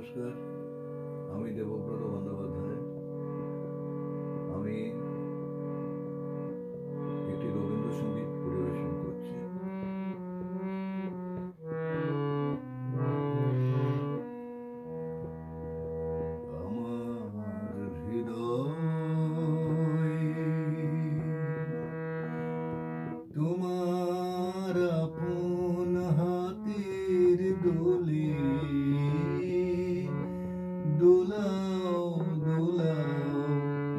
নমস্কার, আমি দেবব্রত বন্দ্যোপাধ্যায়। আমি একটি রবীন্দ্রসঙ্গীত পরিবেশন করছি। আমার হৃদয় তোমার আপন হাতের দোলে দোলাও দোলাও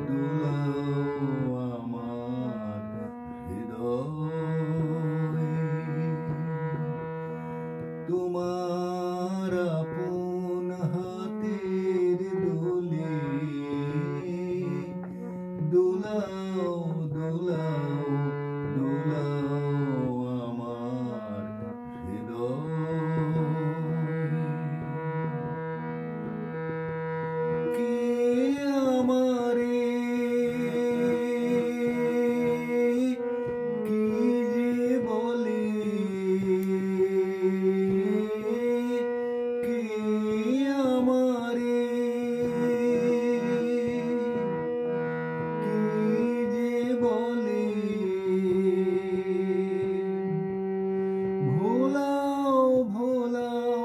দোলাও আমার হৃদয়। তোমার আপন হাতের দোলে দোলাও দোলাও দোলাও আমার হৃদয়। কে আমারে কি যে বলে, কে আমারে কি যে বলে, ভোলাও ভোলাও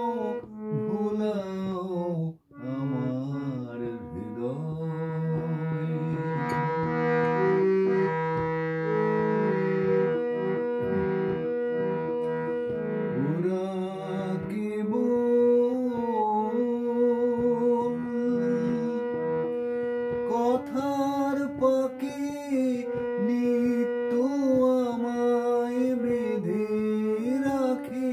ভোলাও আমার হৃদয়। ওরা কেবল কথার পাকে নিত্য আমায় বেঁধে রাখে,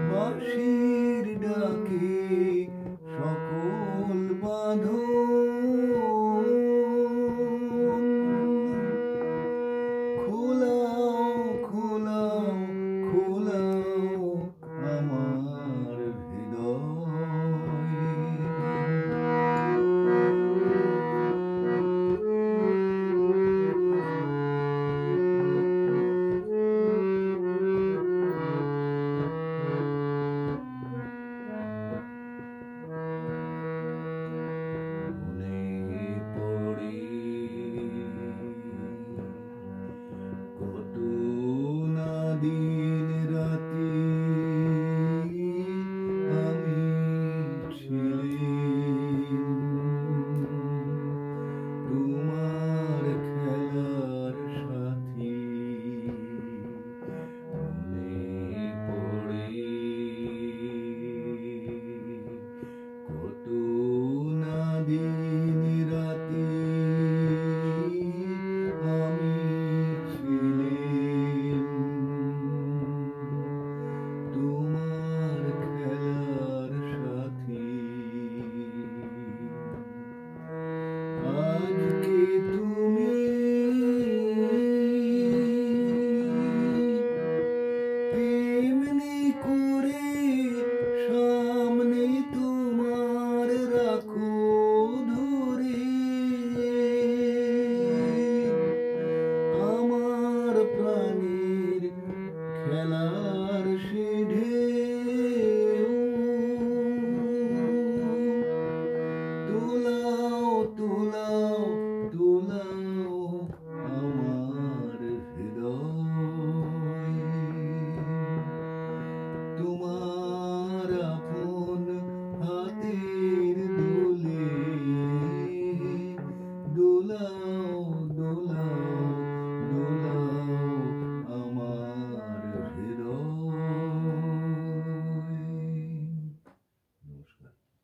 বাঁশির ডাকে সকল বাঁধন খোলাও খোলাও খোলাও আমার হৃদয়। মনে পড়ে কত না দিন রাতি আমি ছিলাম তোমার খেলার সাথী। মনে পড়ে কত না দিন রাতি আমি ছিলাম তোমার খেলার সাথী। আজকে তুমি তেমনি করে সামনে তোমার রাখো ধরে, আমার প্রাণের খেলার সে ঢেউ তোলাও তোলাও তোলাও আমার হৃদয়। তোমার আপন হাতের দোলে দোলাও দোলাও